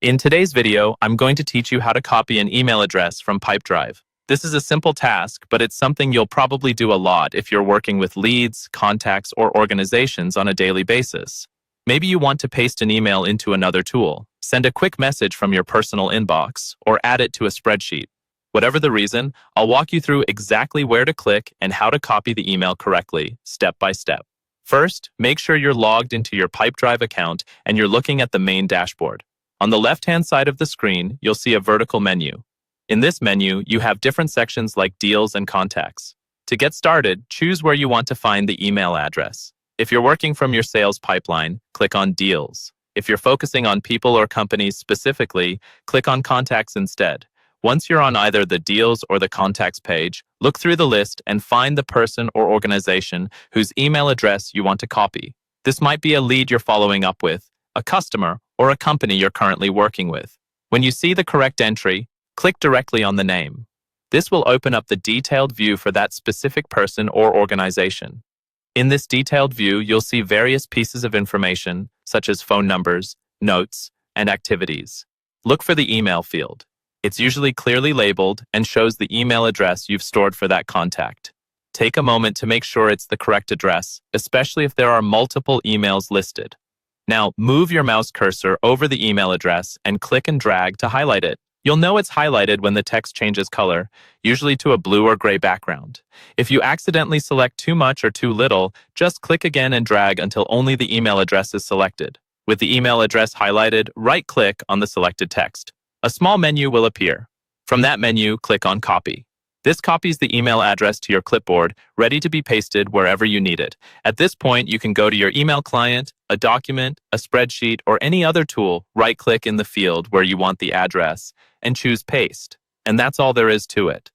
In today's video, I'm going to teach you how to copy an email address from Pipedrive. This is a simple task, but it's something you'll probably do a lot if you're working with leads, contacts, or organizations on a daily basis. Maybe you want to paste an email into another tool, send a quick message from your personal inbox, or add it to a spreadsheet. Whatever the reason, I'll walk you through exactly where to click and how to copy the email correctly, step by step. First, make sure you're logged into your Pipedrive account and you're looking at the main dashboard. On the left-hand side of the screen, you'll see a vertical menu. In this menu, you have different sections like deals and contacts. To get started, choose where you want to find the email address. If you're working from your sales pipeline, click on Deals. If you're focusing on people or companies specifically, click on Contacts instead. Once you're on either the Deals or the Contacts page, look through the list and find the person or organization whose email address you want to copy. This might be a lead you're following up with, a customer, or a company you're currently working with. When you see the correct entry, click directly on the name. This will open up the detailed view for that specific person or organization. In this detailed view, you'll see various pieces of information, such as phone numbers, notes, and activities. Look for the email field. It's usually clearly labeled and shows the email address you've stored for that contact. Take a moment to make sure it's the correct address, especially if there are multiple emails listed. Now, move your mouse cursor over the email address and click and drag to highlight it. You'll know it's highlighted when the text changes color, usually to a blue or gray background. If you accidentally select too much or too little, just click again and drag until only the email address is selected. With the email address highlighted, right-click on the selected text. A small menu will appear. From that menu, click on Copy. This copies the email address to your clipboard, ready to be pasted wherever you need it. At this point, you can go to your email client, a document, a spreadsheet, or any other tool, right-click in the field where you want the address, and choose Paste. And that's all there is to it.